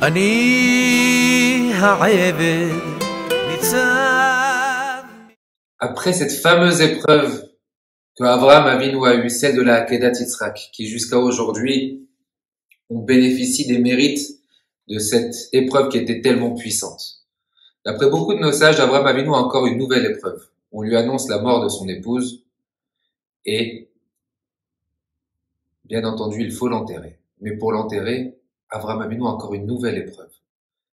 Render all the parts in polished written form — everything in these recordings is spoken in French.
Après cette fameuse épreuve que Avraham Avinu a eue, celle de la Akedat Yitzhak, qui jusqu'à aujourd'hui, on bénéficie des mérites de cette épreuve qui était tellement puissante. D'après beaucoup de nos sages, Avraham Avinu a encore une nouvelle épreuve. On lui annonce la mort de son épouse et, bien entendu, il faut l'enterrer. Mais pour l'enterrer, Avraham Avinu a encore une nouvelle épreuve,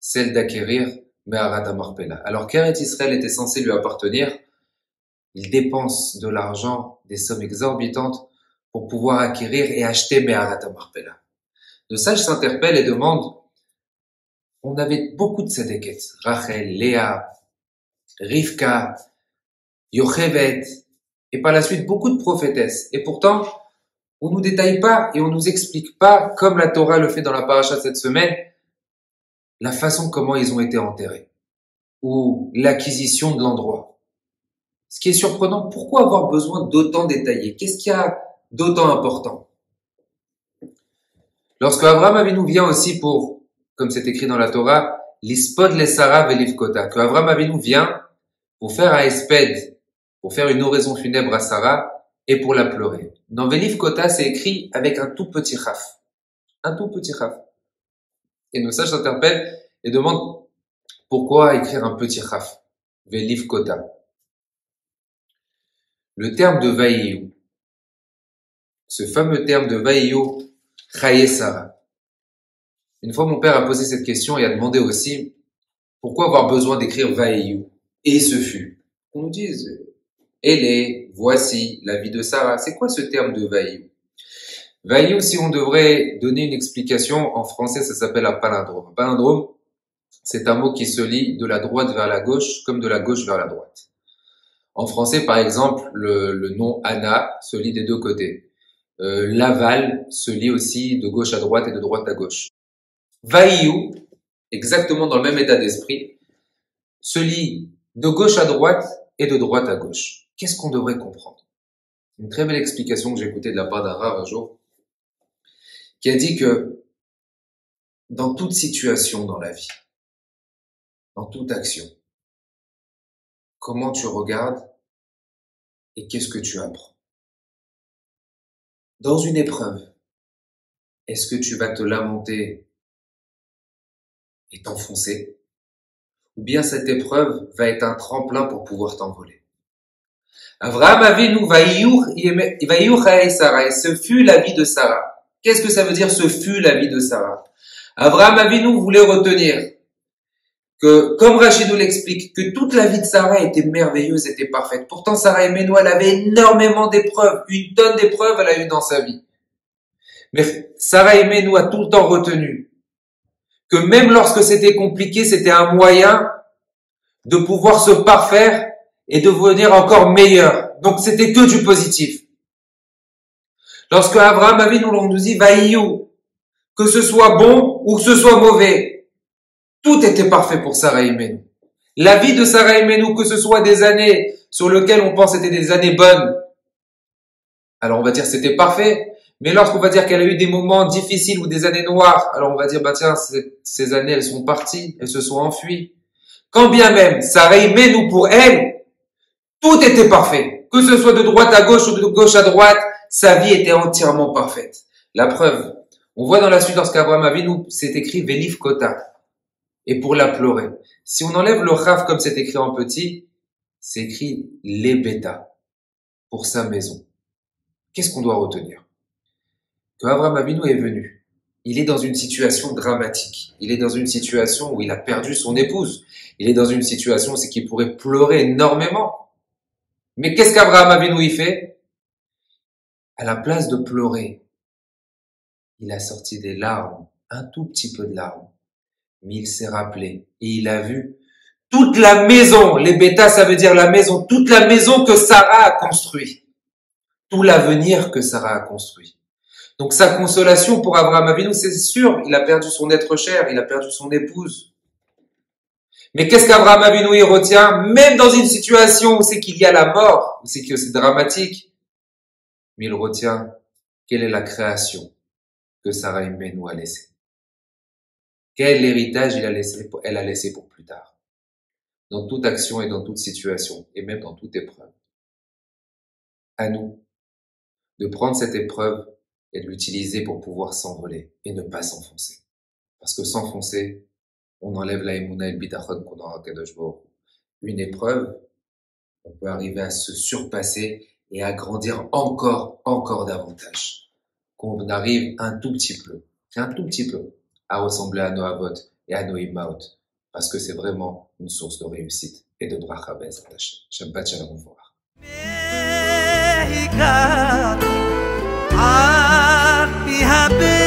celle d'acquérir Me'arat HaMarpela. Alors qu'Eretz Israël était censé lui appartenir, il dépense de l'argent, des sommes exorbitantes pour pouvoir acquérir et acheter Me'arat HaMarpela. De sages s'interpellent et demandent, on avait beaucoup de tzedeket, Rachel, Léa, Rivka, Yochevet, et par la suite beaucoup de prophétesses. Et pourtant, on nous détaille pas et on nous explique pas, comme la Torah le fait dans la paracha de cette semaine, la façon comment ils ont été enterrés, ou l'acquisition de l'endroit. Ce qui est surprenant, pourquoi avoir besoin d'autant détailler? Qu'est-ce qu'il y a d'autant important? Lorsque Avraham Avinu vient aussi pour, comme c'est écrit dans la Torah, l'ispod les Sarah velivkota, que Avraham Avinu vient pour faire un esped, pour faire une oraison funèbre à Sarah et pour la pleurer. Dans velivkota, c'est écrit avec un tout petit chaf. Un tout petit chaf. Et nos sages s'interpellent et demandent pourquoi écrire un petit chaf? Velivkota. Le terme de vaïou, ce fameux terme de vaïou, chaye Sarah. Une fois, mon père a posé cette question et a demandé aussi pourquoi avoir besoin d'écrire vaïou? Et ce fut. On nous dise, elle est, voici la vie de Sarah. C'est quoi ce terme de vaïou? Vaïou, si on devrait donner une explication, en français, ça s'appelle un palindrome. Un palindrome, c'est un mot qui se lit de la droite vers la gauche, comme de la gauche vers la droite. En français, par exemple, le nom Anna se lit des deux côtés. Laval se lit aussi de gauche à droite et de droite à gauche. Vaïou, exactement dans le même état d'esprit, se lit de gauche à droite et de droite à gauche. Qu'est-ce qu'on devrait comprendre? Une très belle explication que j'ai écoutée de la part d'un rave un jour, qui a dit que dans toute situation dans la vie, dans toute action, comment tu regardes et qu'est-ce que tu apprends? Dans une épreuve, est-ce que tu vas te lamenter et t'enfoncer? Ou bien cette épreuve va être un tremplin pour pouvoir t'envoler? Avraham Avinu vaïou chaye Sarah, et ce fut la vie de Sarah. Qu'est-ce que ça veut dire, ce fut la vie de Sarah? Avraham Avinu voulait retenir que, comme Rachid nous l'explique, que toute la vie de Sarah était merveilleuse, était parfaite. Pourtant, Sarah Emenu, elle avait énormément d'épreuves, une tonne d'épreuves elle a eu dans sa vie. Mais Sarah Emenu a tout le temps retenu que même lorsque c'était compliqué, c'était un moyen de pouvoir se parfaire et de devenir encore meilleur. Donc c'était que du positif. Lorsque Avraham Avinu nous dit vaïou, que ce soit bon ou que ce soit mauvais, tout était parfait pour Sarah Emenu. La vie de Sarah Emenu, que ce soit des années sur lesquelles on pense étaient des années bonnes, alors on va dire c'était parfait. Mais lorsqu'on va dire qu'elle a eu des moments difficiles ou des années noires, alors on va dire, tiens, ces années, elles sont parties, elles se sont enfuies. Quand bien même, Sarah Emenu, pour elle, tout était parfait. Que ce soit de droite à gauche ou de gauche à droite, sa vie était entièrement parfaite. La preuve, on voit dans la suite lorsqu'Avraham Avinu, c'est écrit velivkota. Et pour la pleurer. Si on enlève le chaf comme c'est écrit en petit, c'est écrit lebeta. Pour sa maison. Qu'est-ce qu'on doit retenir? Que Avraham Avinu est venu. Il est dans une situation dramatique. Il est dans une situation où il a perdu son épouse. Il est dans une situation où c'est qu'il pourrait pleurer énormément. Mais qu'est-ce qu'Avraham Avinu y fait? À la place de pleurer, il a sorti des larmes, un tout petit peu de larmes. Mais il s'est rappelé et il a vu toute la maison, les bêtas ça veut dire la maison, toute la maison que Sarah a construit. Tout l'avenir que Sarah a construit. Donc sa consolation pour Avraham Avinu, c'est sûr, il a perdu son être cher, il a perdu son épouse. Mais qu'est-ce qu'Avraham Avinu y retient? Même dans une situation où c'est qu'il y a la mort, où c'est que c'est dramatique, mais il retient quelle est la création que Sarah Emenu a laissée. Quel héritage elle a laissé pour plus tard. Dans toute action et dans toute situation, et même dans toute épreuve. À nous de prendre cette épreuve et de l'utiliser pour pouvoir s'envoler et ne pas s'enfoncer. Parce que s'enfoncer, on enlève la émouna et le bitachon qu'on a en Kadosh Baruch Hu. Une épreuve, on peut arriver à se surpasser et à grandir encore davantage. Qu'on arrive un tout petit peu, à ressembler à nos avot et à nos imaot. Parce que c'est vraiment une source de réussite et de bracha be'ezrat Hashem. Shabbat shalom u'vorach. Happy